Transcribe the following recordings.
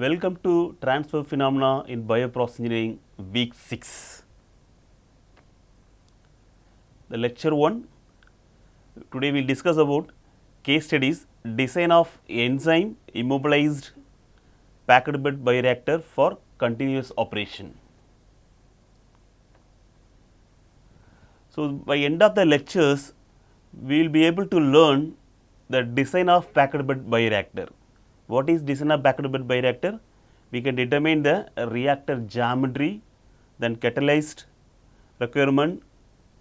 Welcome to Transfer Phenomena in Bioprocess Engineering week 6. The lecture 1. Today we will discuss about case studies, design of enzyme immobilized packed bed bioreactor for continuous operation. So, by end of the lectures we will be able to learn the design of packed bed bioreactor. What is design of packed bed bioreactor? We can determine the reactor geometry, then catalyzed requirement,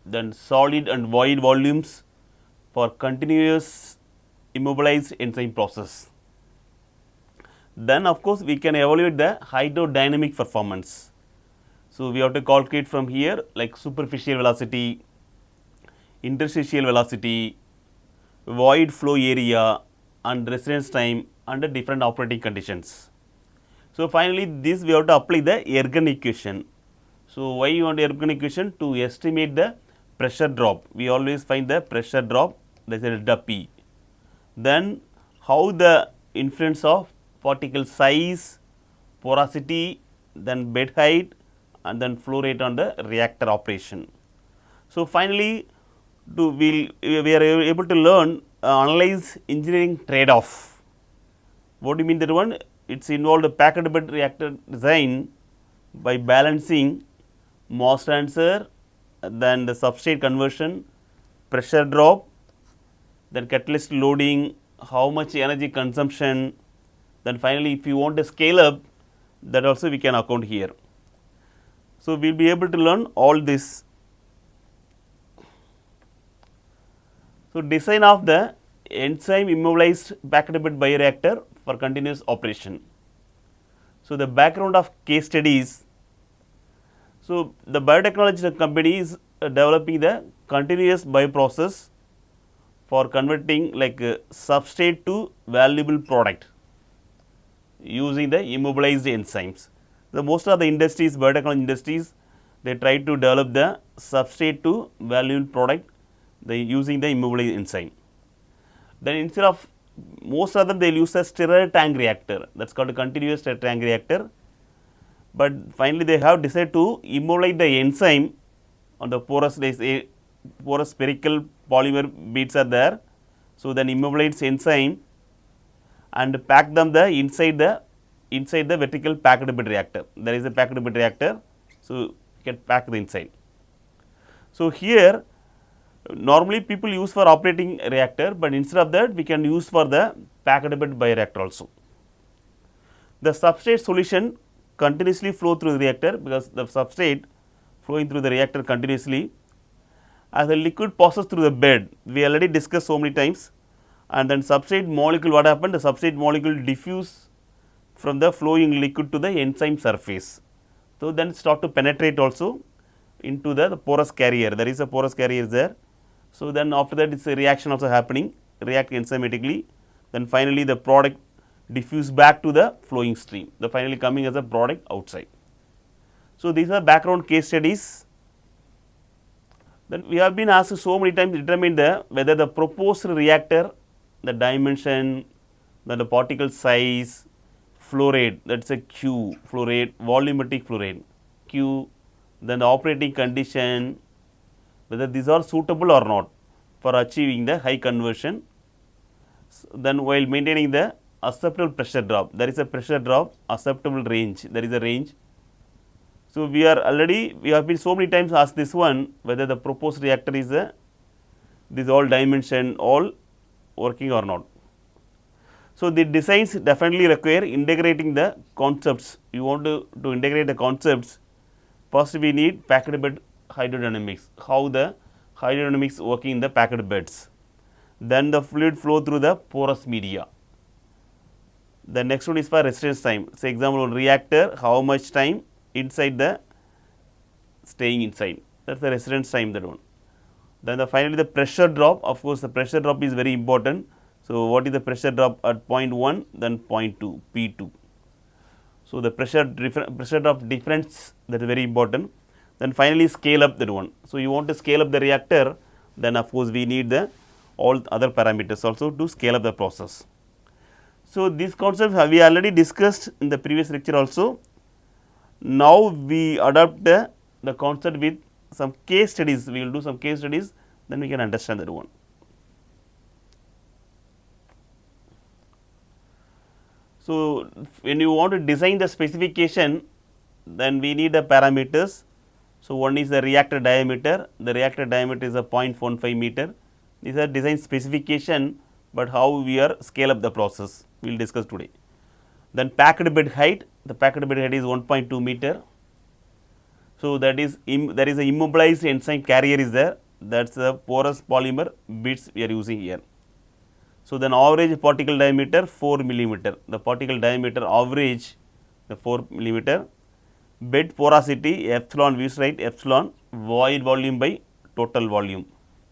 then solid and void volumes for continuous immobilized enzyme process. Then of course, we can evaluate the hydrodynamic performance. So, we have to calculate from here like superficial velocity, interstitial velocity, void flow area and residence time under different operating conditions. So, finally, this we have to apply the Ergun equation. So, why you want Ergun equation? To estimate the pressure drop. We always find the pressure drop, that is delta P. Then how the influence of particle size, porosity, then bed height and then flow rate on the reactor operation. So, finally, we are able to learn analyze engineering trade off. What do you mean that one? It's involved a packed bed reactor design by balancing mass transfer, then the substrate conversion, pressure drop, then catalyst loading, how much energy consumption, then finally if you want to scale up, that also we can account here. So, we will be able to learn all this. So, design of the enzyme immobilized packed bed bioreactor for continuous operation. So, the background of case studies. So, the biotechnology company is developing the continuous bioprocess for converting like substrate to valuable product using the immobilized enzymes. The most of the industries, biotechnology industries, they try to develop the substrate to valuable product they using the immobilized enzyme. Then instead of most of them they will use a stirrer tank reactor, that is called a continuous stirrer tank reactor, but finally they have decided to immobilize the enzyme on the porous, there is a porous spherical polymer beads are there. So, then immobilize enzyme and pack them inside the vertical packed bed reactor. There is a packed bed reactor, so you can pack the inside. So, here normally people use for operating reactor, but instead of that we can use for the packed bed bioreactor also. The substrate solution continuously flow through the reactor, because the substrate flowing through the reactor continuously as the liquid passes through the bed. We already discussed so many times, and then substrate molecule, what happened? The substrate molecule diffuse from the flowing liquid to the enzyme surface. So, then start to penetrate also into the porous carrier, there is a porous carrier there. So, then after that it is a reaction also happening, react enzymatically, then finally the product diffuse back to the flowing stream, the finally coming as a product outside. So, these are background case studies. Then we have been asked so many times to determine whether the proposed reactor, the dimension, then the particle size, flow rate, that is a Q, flow rate, volumetric flow rate, Q, then the operating condition, whether these are suitable or not for achieving the high conversion. Then while maintaining the acceptable pressure drop, there is a pressure drop, acceptable range, there is a range. So, we have been so many times asked this one, whether the proposed reactor is this all dimension all working or not. So, the designs definitely require integrating the concepts. You want to integrate the concepts, first we need packed bed hydrodynamics, how the hydrodynamics working in the packed beds, then the fluid flow through the porous media. The next one is for residence time. Say example on reactor, how much time inside the staying inside, that is the residence time, that one. Then finally the pressure drop, of course the pressure drop is very important. So, what is the pressure drop at 0.1, then 0.2, P2. So, the pressure drop difference, that is very important. Then finally scale up, that one. So, you want to scale up the reactor, then of course we need the all other parameters also to scale up the process. So, this concept we already discussed in the previous lecture also. Now, we adopt the concept with some case studies, we will do some case studies, then we can understand that one. So, when you want to design the specification, then we need the parameters. So, one is the reactor diameter, the reactor diameter is a 0.15 meter. These are design specification, but how we are scale up the process, we will discuss today. Then packed bed height, the packed bed height is 1.2 meter. So, that is there is a immobilized enzyme carrier is there, that is the porous polymer bits we are using here. So, then average particle diameter 4 millimeter, the particle diameter average the 4 millimeter, bed porosity epsilon, we used to write epsilon, void volume by total volume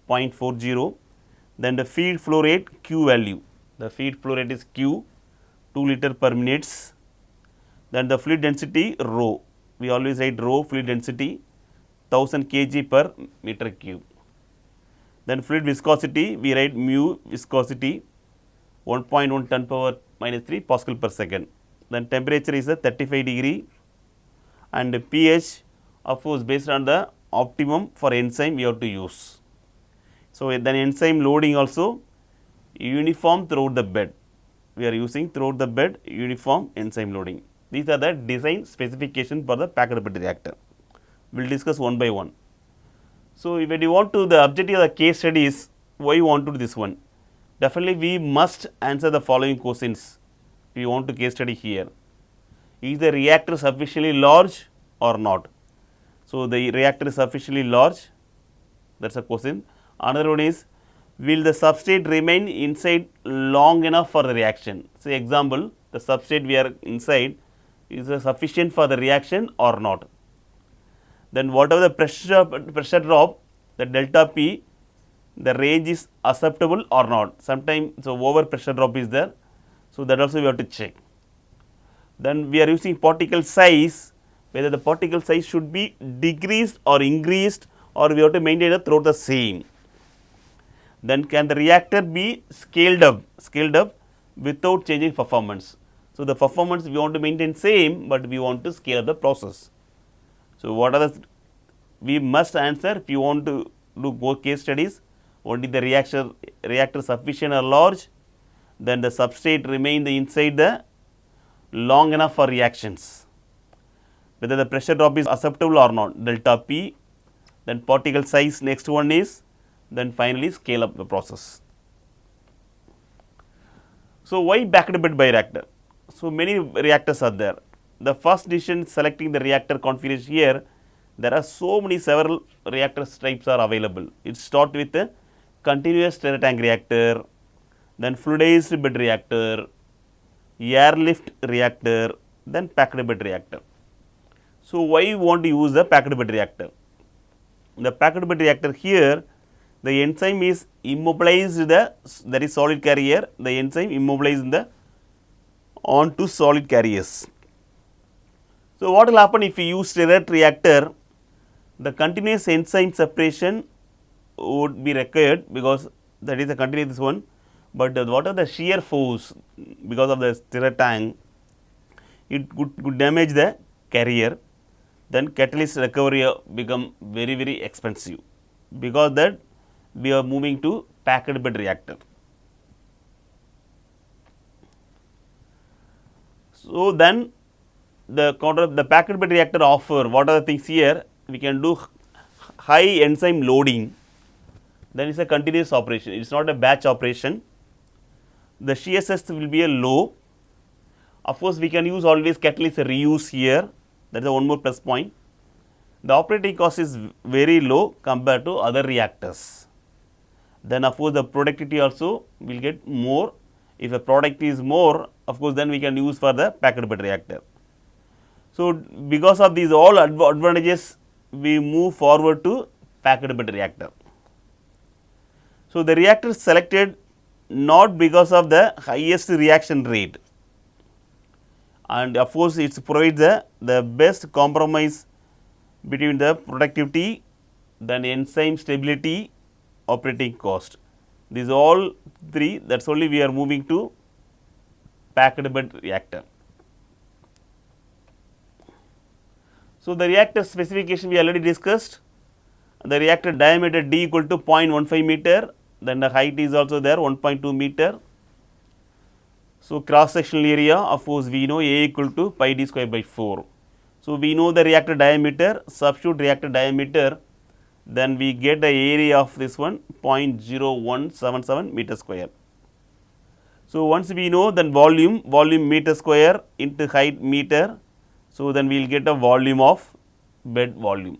0.40, then the feed flow rate Q value, the feed flow rate is Q 2 liter per minutes, then the fluid density rho, we always write rho fluid density 1000 kg per meter cube. Then fluid viscosity, we write mu viscosity 1.1 10 power minus 3 Pascal per second. Then temperature is a 35 degree, and pH of course based on the optimum for enzyme we have to use. So, then enzyme loading also uniform throughout the bed, we are using throughout the bed uniform enzyme loading. These are the design specification for the packed bed reactor. We will discuss one by one. So, when you want to the objective of the case studies, why you want to do this one? Definitely we must answer the following questions we want to case study here. Is the reactor sufficiently large or not? So, the reactor is sufficiently large, that is a question. Another one is, will the substrate remain inside long enough for the reaction? Say example, the substrate we are inside is sufficient for the reaction or not. Then whatever the pressure drop, the delta P, the range is acceptable or not. Sometimes so over pressure drop is there, so that also we have to check. Then we are using particle size, whether the particle size should be decreased or increased, or we have to maintain it throughout the same. Then can the reactor be scaled up without changing performance. So, the performance we want to maintain same, but we want to scale up the process. So, what are the we must answer if you want to do both case studies. Only the reactor sufficient or large, then the substrate remain the inside the long enough for reactions, whether the pressure drop is acceptable or not, delta P, then particle size, next one is, then finally scale up the process. So, why packed bed bioreactor? So, many reactors are there. The first decision selecting the reactor configuration here, there are so many several reactor types are available. It starts with a continuous stirrer tank reactor, then fluidized bed reactor, airlift reactor, then packed bed reactor. So, why you want to use the packed bed reactor? The packed bed reactor here, the enzyme is immobilized, there is solid carrier, the enzyme immobilized onto solid carriers. So, what will happen if you use stirrer reactor? The continuous enzyme separation would be required, because that is a continuous one, but what are the shear force because of the stirrer tank, it could damage the carrier, then catalyst recovery become very expensive, because that we are moving to packed bed reactor. So, then the packed bed reactor offer what are the things here? We can do high enzyme loading, then it is a continuous operation, it is not a batch operation. The shear stress will be a low. Of course, we can use always catalyst reuse here, that is one more plus point. The operating cost is very low compared to other reactors. Then of course, the productivity also will get more. If a product is more, of course, then we can use for the packed bed reactor. So, because of these all advantages, we move forward to packed bed reactor. So, the reactor is selected not because of the highest reaction rate, and of course, it provides the best compromise between the productivity, then enzyme stability, operating cost. These all three, that is only we are moving to packed bed reactor. So, the reactor specification we already discussed. The reactor diameter D equal to 0.15 meter, then the height is also there 1.2 meter. So, cross sectional area, of course, we know A equal to pi d square by 4. So, we know the reactor diameter, substitute reactor diameter, then we get the area of this one 0.0177 meter square. So, once we know then volume meter square into height meter. So, then we will get a volume of bed volume.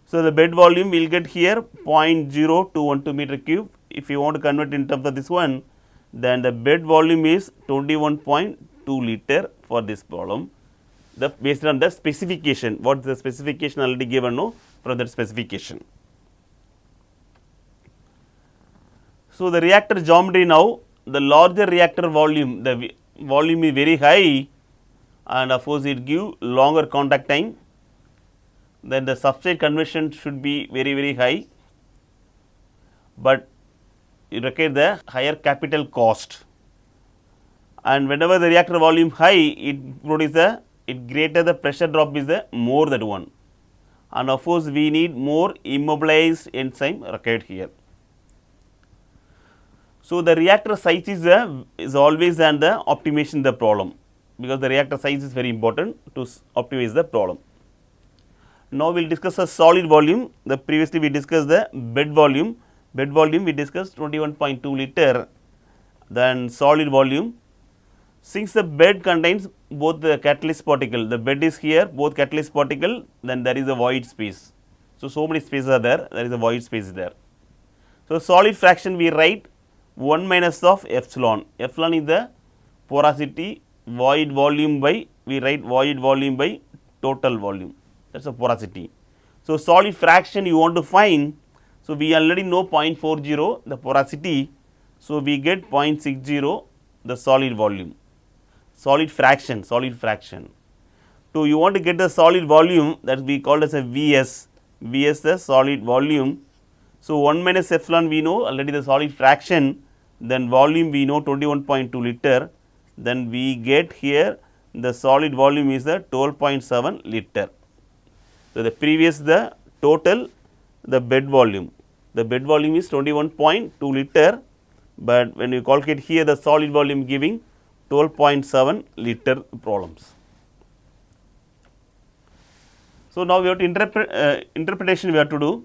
So, the bed volume we will get here 0.0212 meter cube. If you want to convert in terms of this one, then the bed volume is 21.2 liter for this problem. Based on the specification, what is the specification already given no from that specification. So, the reactor geometry now, the larger reactor volume, the volume is very high, and of course, it give longer contact time. Then the substrate conversion should be very high, but it requires the higher capital cost. And whenever the reactor volume high, it produces greater the pressure drop is more than one, and of course, we need more immobilized enzyme required here. So, the reactor size is always and the optimization the problem, because the reactor size is very important to optimize the problem. Now, we will discuss a solid volume. The previously we discussed the bed volume. Bed volume we discussed 21.2 liter. Then solid volume. Since the bed contains both the catalyst particle, the bed is here, both catalyst particle, then there is a void space. So many spaces are there. There is a void space there. So, solid fraction we write 1 minus of epsilon. Epsilon is the porosity, void volume by, we write void volume by total volume. That is a porosity. So, solid fraction you want to find. So, we already know 0.40 the porosity. So, we get 0.60 the solid volume, solid fraction. So, you want to get the solid volume, that we call as a Vs, the solid volume. So, 1 minus epsilon we know already the solid fraction, then volume we know 21.2 liter, then we get here the solid volume is the 12.7 liter. So, the previous the total the bed volume is 21.2 liter, but when you calculate here the solid volume giving 12.7 liter problems. So, now we have to interpretation we have to do.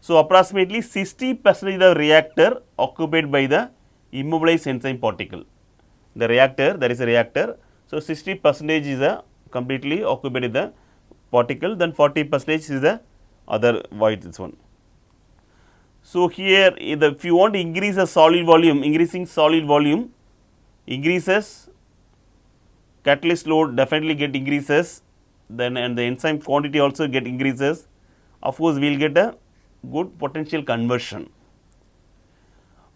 So, approximately 60% of reactor occupied by the immobilized enzyme particle. The reactor, there is a reactor. So, 60% is completely occupied in the particle, then 40% is the other void, this one. So, here if you want to increase the solid volume, increasing solid volume increases, catalyst load definitely get increases, then and the enzyme quantity also get increases. Of course, we will get a good potential conversion.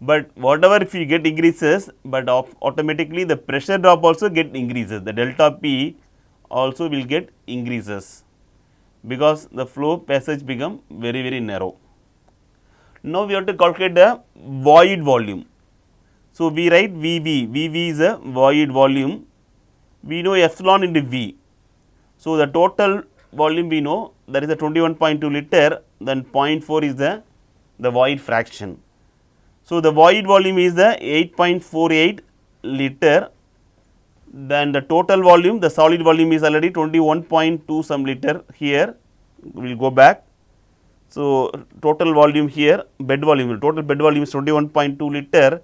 But whatever if you get increases, but automatically the pressure drop also get increases, the delta P also will get increases, because the flow passage become very narrow. Now, we have to calculate the void volume. So, we write VV is a void volume, we know epsilon into V. So, the total volume we know that is a 21.2 liter, then 0.4 is the void fraction. So, the void volume is the 8.48 liter, then the total volume, the solid volume is already 21.2 some liter here, we will go back. So, total volume here, total bed volume is 21.2 liter,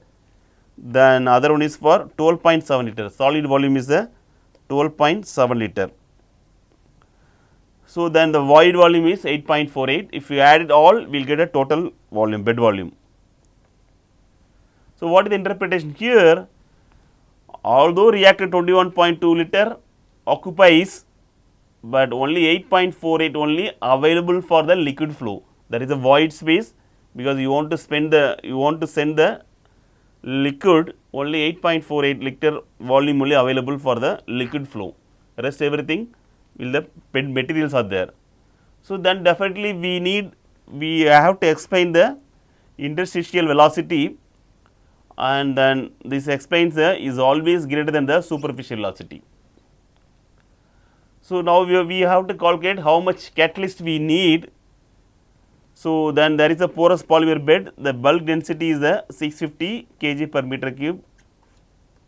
then other one is for 12.7 liter, solid volume is the 12.7 liter. So, then the void volume is 8.48, if you add it all, we will get a total volume, bed volume. So, what is the interpretation here? Although reactor 21.2 liter occupies, but only 8.48 only available for the liquid flow. There is a void space, because you want to send the liquid, only 8.48 liter volume only available for the liquid flow. Rest everything will the materials are there. So, then definitely we have to explain the interstitial velocity and then this explains is always greater than the superficial velocity. So, now we have to calculate how much catalyst we need. So, then there is a porous polymer bed, the bulk density is the 650 kg per meter cube,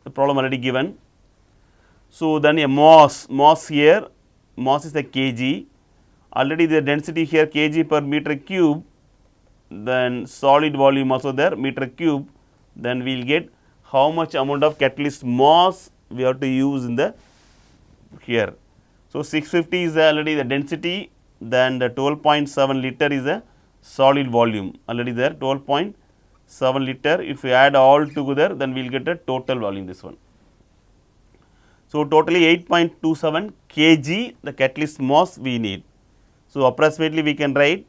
the problem already given. So, then a mass here, mass is a kg, already the density here kg per meter cube, then solid volume also there meter cube, then we will get how much amount of catalyst mass we have to use in the here. So, 650 is already the density, then the 12.7 liter is a solid volume already there 12.7 liter. If we add all together, then we will get a total volume this one. So, totally 8.27 kg the catalyst mass we need. So, approximately we can write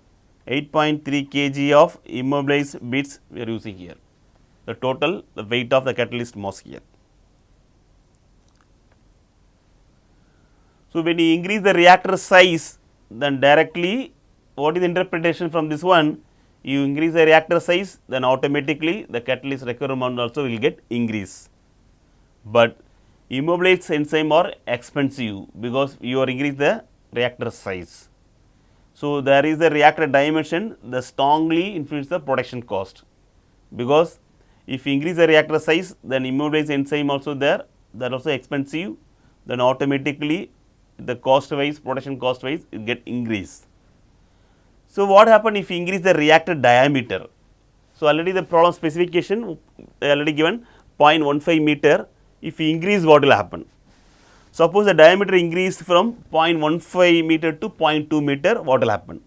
8.3 kg of immobilized bits we are using here, the total the weight of the catalyst mass here. So, when you increase the reactor size, then directly what is the interpretation from this one? You increase the reactor size, then automatically the catalyst requirement also will get increase. But immobilized enzyme are expensive because you are increase the reactor size. So, there is the reactor dimension that strongly influence the production cost, because if you increase the reactor size, then immobilized enzyme also there, that also expensive, then automatically the cost wise, production cost wise it get increase. So, what happen if you increase the reactor diameter? So, already the problem specification already given 0.15 meter. If you increase, what will happen? Suppose the diameter increase from 0.15 meter to 0.2 meter, what will happen?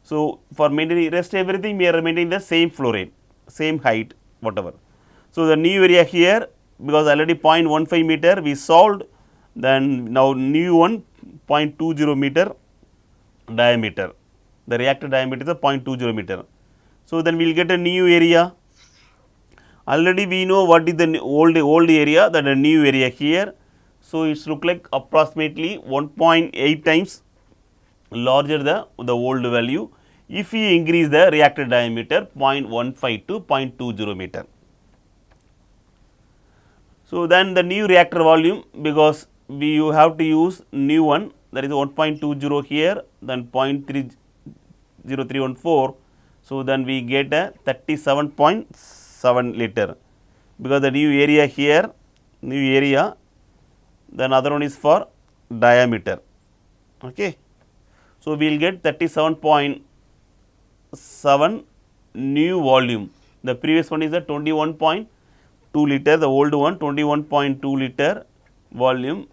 So, for maintaining rest everything we are maintaining the same flow rate, same height, whatever. So, the new area here, because already 0.15 meter we solved, then now new one 0.20 meter diameter, the reactor diameter is a 0.20 meter. So, then we will get a new area. Already we know what is the old area, that a new area here. So, it look like approximately 1.8 times larger the old value if we increase the reactor diameter 0.15 to 0.20 meter. So, then the new reactor volume, because you have to use new one, that is 1.20 here, then 0.30314. So, then we get a 37.7 liter, because the new area here, new area, then other one is for diameter. Okay. So, we will get 37.7 new volume. The previous one is the 21.2 liter, the old one 21.2 liter volume,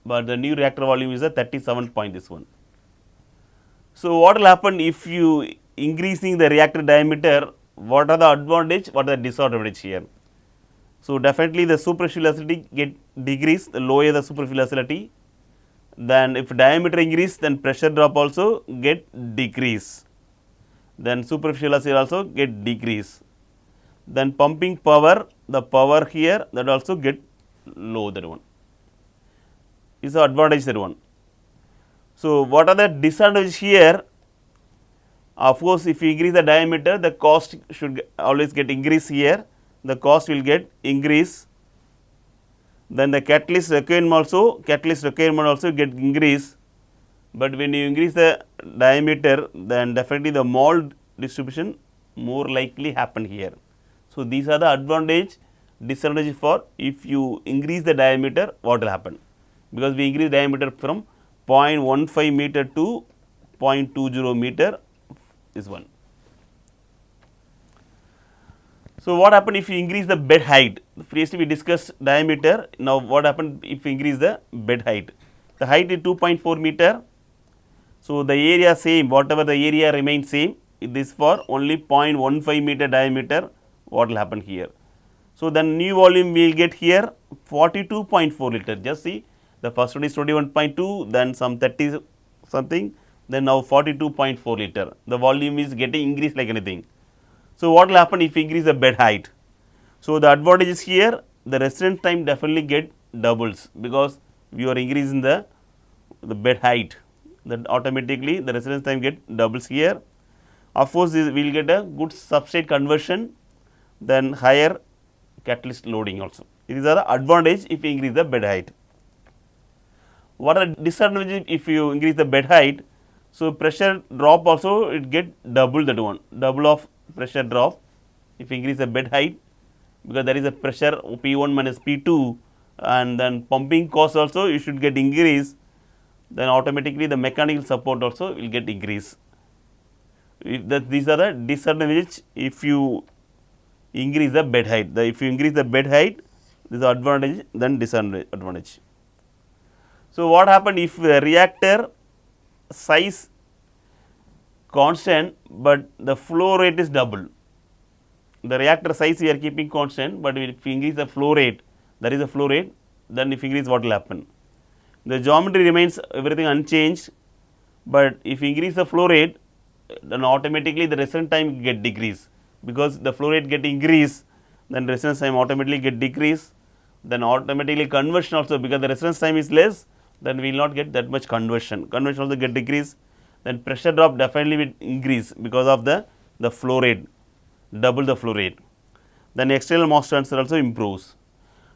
but the new reactor volume is a 37 point this one. So, what will happen if you increasing the reactor diameter? What are the advantage, what are the disadvantage here? So, definitely the superficial velocity get decrease, the lower the superficial velocity. Then if diameter increase, then pressure drop also get decrease, then superficial velocity also get decrease. Then pumping power, the power here that also get low, that one is the advantage, that one. So, what are the disadvantages here? Of course, if you increase the diameter, the cost should always get increase here, the cost will get increase. Then the catalyst requirement also get increase, but when you increase the diameter, then definitely the mole distribution more likely happen here. So, these are the advantage, disadvantage for if you increase the diameter, what will happen, because we increase diameter from 0.15 meter to 0.20 meter is one. So, what happen if you increase the bed height? Previously we discussed diameter, now what happen if you increase the bed height? The height is 2.4 meter. So, the area same, whatever the area remains same, this for only 0.15 meter diameter, what will happen here? So, then new volume we will get here 42.4 liter, just see the first one is 21.2, then some 30 something, then now 42.4 liter, the volume is getting increased like anything. So, what will happen if you increase the bed height? So, the advantage is here, the residence time definitely get doubles, because we are increasing the bed height, that automatically the residence time get doubles here. Of course, we will get a good substrate conversion, then higher catalyst loading also. These are the advantage if you increase the bed height. What are the disadvantages if you increase the bed height? So, pressure drop also it get double that one, double of pressure drop if you increase the bed height, because there is a pressure P1 minus P2, and then pumping cost also you should get increase, then automatically the mechanical support also will get increase. These are the disadvantages if you increase the bed height. If you increase the bed height, this is advantage, then disadvantage. So, what happened if the reactor size constant, but the flow rate is double? The reactor size we are keeping constant, but if you increase the flow rate, that is the flow rate, then if you increase, what will happen? The geometry remains everything unchanged, but if you increase the flow rate, then automatically the residence time get decrease, because the flow rate get increase, then residence time automatically get decrease, then automatically conversion also, because the residence time is less, then we will not get that much conversion also get decrease, then pressure drop definitely will increase because of the flow rate, double the flow rate, then external mass transfer also improves.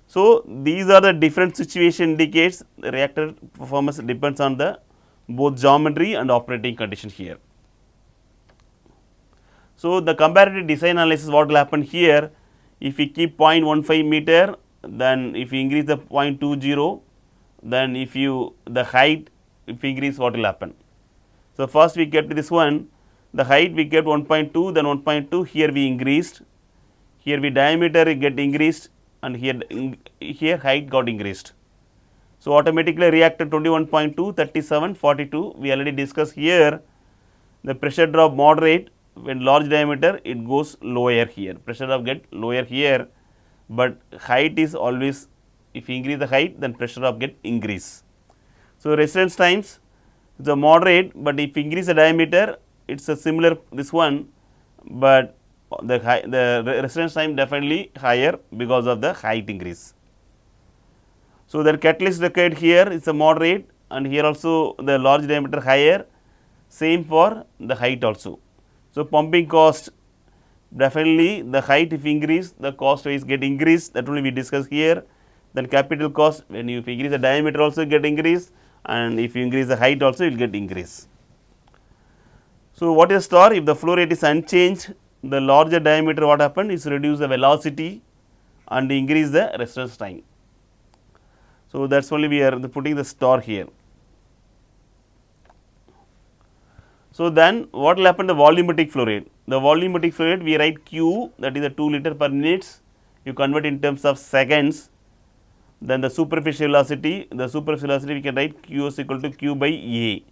So, these are the different situation indicates the reactor performance depends on the both geometry and operating condition here. So, the comparative design analysis, what will happen here, if we keep 0.15 meter, then if you increase the 0.20, then if you the height if you increase, what will happen. So, first we kept this one, the height we kept 1.2, then 1.2, here we increased, here we diameter get increased, and here height got increased. So, automatically reactor 21.2, 37, 42, we already discussed here, the pressure drop moderate, when large diameter it goes lower here, pressure drop get lower here, but height is always, if you increase the height, then pressure drop get increase. So, residence times the moderate, but if you increase the diameter, it is a similar this one, but the residence time definitely higher because of the height increase. So, the catalyst required here is a moderate, and here also the large diameter higher, same for the height also. So, pumping cost definitely the height if increase, the cost wise get increased, that only we discuss here. Then capital cost, when you increase the diameter also get increase, and if you increase the height also it will get increase. So, what is star? If the flow rate is unchanged, the larger diameter, what happened is reduce the velocity and increase the residence time. So, that is only we are putting the star here. So, then what will happen the volumetric flow rate? The volumetric flow rate we write Q, that is the 2 liter per minute, you convert in terms of seconds. Then the superficial velocity we can write Q is equal to Q by A.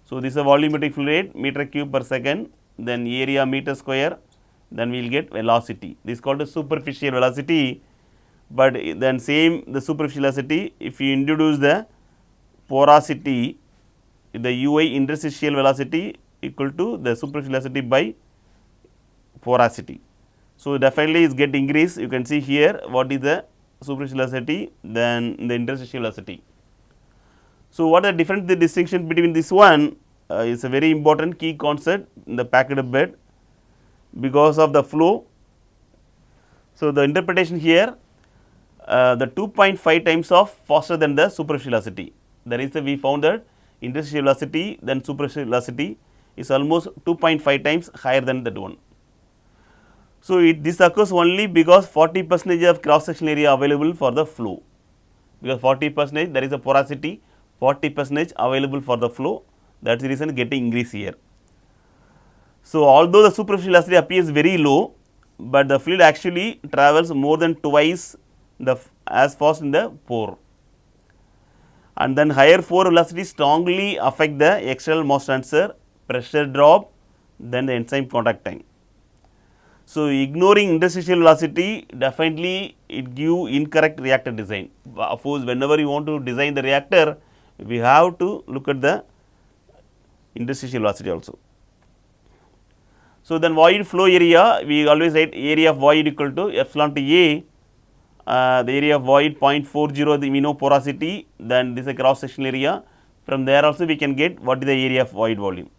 So, this is a volumetric flow rate meter cube per second, then area meter square, then we will get velocity. This is called the superficial velocity, but then same the superficial velocity, if you introduce the porosity, the UI interstitial velocity equal to the superficial velocity by porosity. So, definitely is get increase, you can see here what is the superficial velocity, then the interstitial velocity. So, what are the different the distinction between this one is a very important key concept in the packed bed because of the flow. So, the interpretation here the 2.5 times of faster than the superficial velocity, that is we found that interstitial velocity then superficial velocity is almost 2.5 times higher than that one. So, this occurs only because 40% of cross sectional area available for the flow, because 40% there is a porosity, 40% available for the flow, that is the reason getting increase here. So, although the superficial velocity appears very low, but the fluid actually travels more than twice as fast in the pore, and then higher pore velocity strongly affect the external mass transfer, pressure drop, then the enzyme contact time. So, ignoring interstitial velocity definitely it give incorrect reactor design. Of course, whenever you want to design the reactor, we have to look at the interstitial velocity also. So, then void flow area, we always write area of void equal to epsilon to A, the area of void 0.40, we know porosity, then this is a cross sectional area, from there also we can get what is the area of void volume.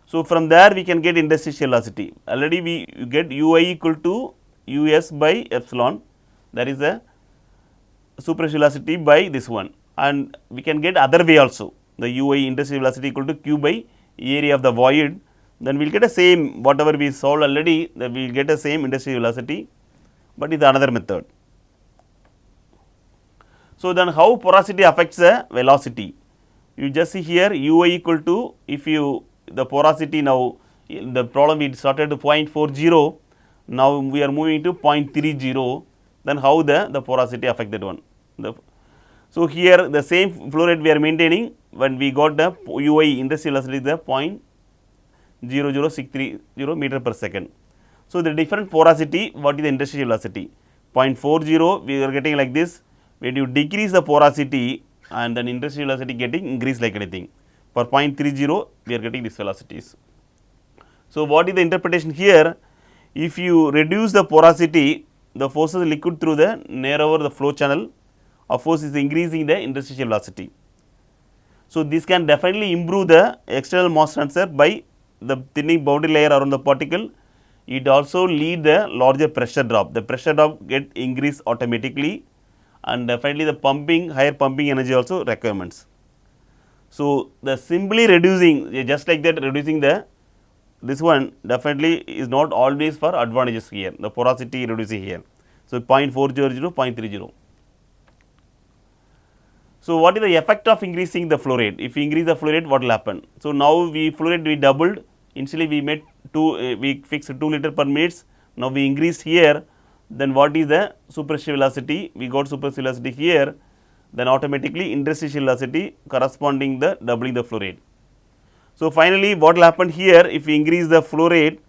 So, from there we can get interstitial velocity, already we get ui equal to us by epsilon, That is the superficial velocity by this one, and we can get other way also, the UI industrial velocity equal to Q by area of the void, then we will get the same whatever we solved already, then we will get the same industrial velocity, but is another method. So, then how porosity affects the velocity? You just see here UI equal to, if you the porosity now, the problem we started to 0.40, now we are moving to 0.30, then how the porosity affect that one. So, here the same flow rate we are maintaining when we got the UI industrial velocity the 0.00630 meter per second. So, the different porosity, what is the industrial velocity? 0.40 we are getting like this, when you decrease the porosity and then industrial velocity getting increased like anything. For 0.30 we are getting these velocities. So, what is the interpretation here? If you reduce the porosity, the forces liquid through the narrower the flow channel, of course, is increasing the interstitial velocity. So, this can definitely improve the external mass transfer by the thinning boundary layer around the particle. It also lead the larger pressure drop. The pressure drop get increased automatically, and definitely the pumping, higher pumping energy also requirements. So, the simply reducing, just like that, reducing the this one definitely is not always for advantages here, the porosity reducing here. So, 0.400, 0.30. So, what is the effect of increasing the flow rate? If we increase the flow rate, what will happen? So, now flow rate we doubled, initially we made we fixed 2 liter per minute, now we increased here, then what is the superficial velocity? We got superficial velocity here, then automatically interstitial velocity corresponding the doubling the flow rate. So, finally, what will happen here, if we increase the flow rate,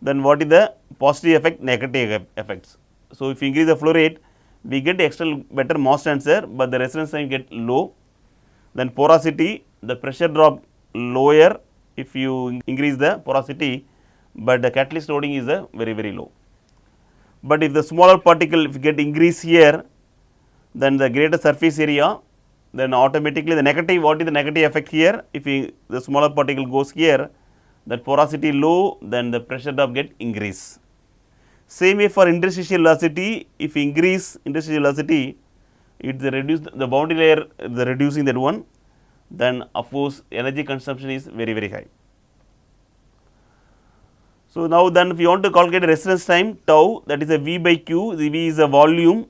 then what is the positive effect, negative effects. So, if we increase the flow rate, we get external better mass transfer, but the resonance time get low, then porosity, the pressure drop lower if you increase the porosity, but the catalyst loading is very low. But if the smaller particle if get increase here, then the greater surface area, then automatically the negative, what is the negative effect here? If the smaller particle goes here, that porosity low, then the pressure drop get increase. Same way for interstitial velocity, if increase interstitial velocity, it reduce the boundary layer, the reducing that one, then of course energy consumption is very high. So, now then if you want to calculate residence time tau, that is a V by Q, the V is a volume,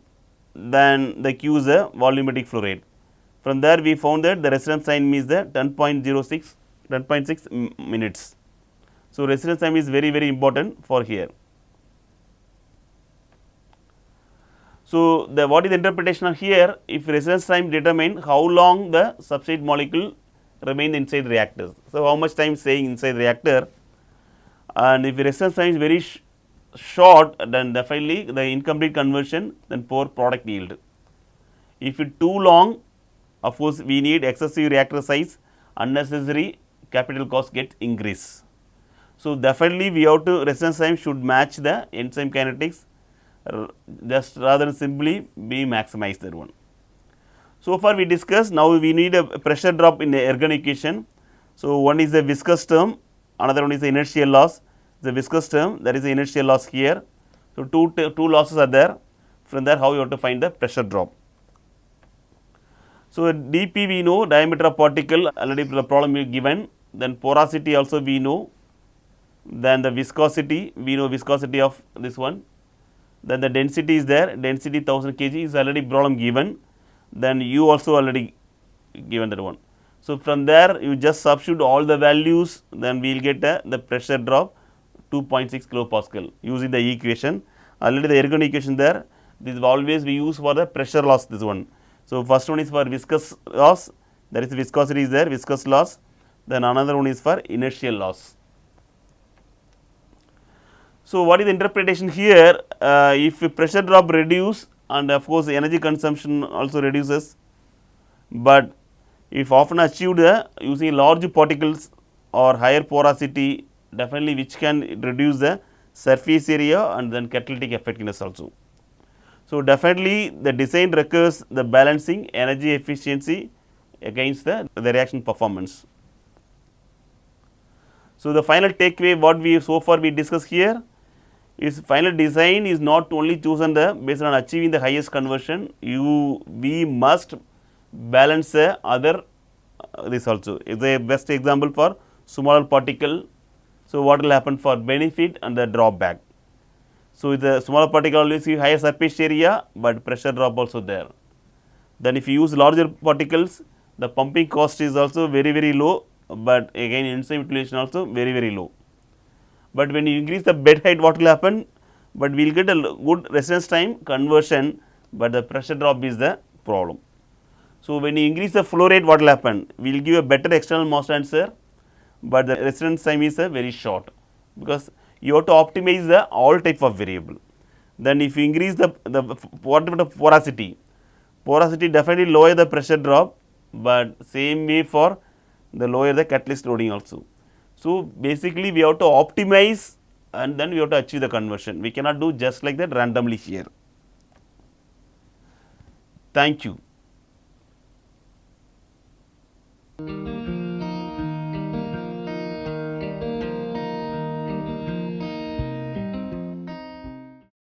then the Q is a volumetric flow rate. From there we found that the residence time is the 10.6 minutes. So, residence time is very important for here. So, what is the interpretation of here? If residence time determine how long the substrate molecule remain inside the reactors. So, how much time staying inside the reactor, and if residence time is very short, then definitely the incomplete conversion, then poor product yield. If it too long, of course, we need excessive reactor size, unnecessary capital cost get increase. So, definitely we have to residence time should match the enzyme kinetics, just rather than simply be maximized that one. So far we discussed, now we need a pressure drop in the ergon equation. So, one is the viscous term, another one is the inertial loss. The viscous term, that is the inertial loss here. So, two losses are there, from there how you have to find the pressure drop. So, dP we know, diameter of particle, already the problem is given, then porosity also we know, then the viscosity, we know viscosity of this one, then the density is there, density 1000 kg is already problem given, then U also already given that one. So, from there you just substitute all the values, then we will get the pressure drop 2.6 kilopascal using the equation, already the ergon equation there, this is always we use for the pressure loss this one. So, first one is for viscous loss, that is the viscosity is there, viscous loss, then another one is for inertial loss. So, what is the interpretation here? If pressure drop reduce, and of course, energy consumption also reduces, but if often achieved using large particles or higher porosity, definitely which can reduce the surface area and then catalytic effectiveness also. So, definitely the design requires the balancing energy efficiency against the reaction performance. So, the final takeaway what we so far we discussed here, is final design is not only chosen the based on achieving the highest conversion, we must balance the other this also is the best example for smaller particle. So, what will happen for benefit and the drawback? So, the smaller particle always give higher surface area, but pressure drop also there. Then if you use larger particles, the pumping cost is also very low, but again enzyme utilization also very low. But when you increase the bed height, what will happen? But we will get a good residence time conversion, but the pressure drop is the problem. So, when you increase the flow rate, what will happen? We will give a better external mass transfer, but the residence time is very short, because you have to optimize the all type of variable. Then if you increase the what about the porosity? Porosity definitely lower the pressure drop, but same way for the lower the catalyst loading also. So, basically we have to optimize and then we have to achieve the conversion. We cannot do just like that randomly here. Thank you.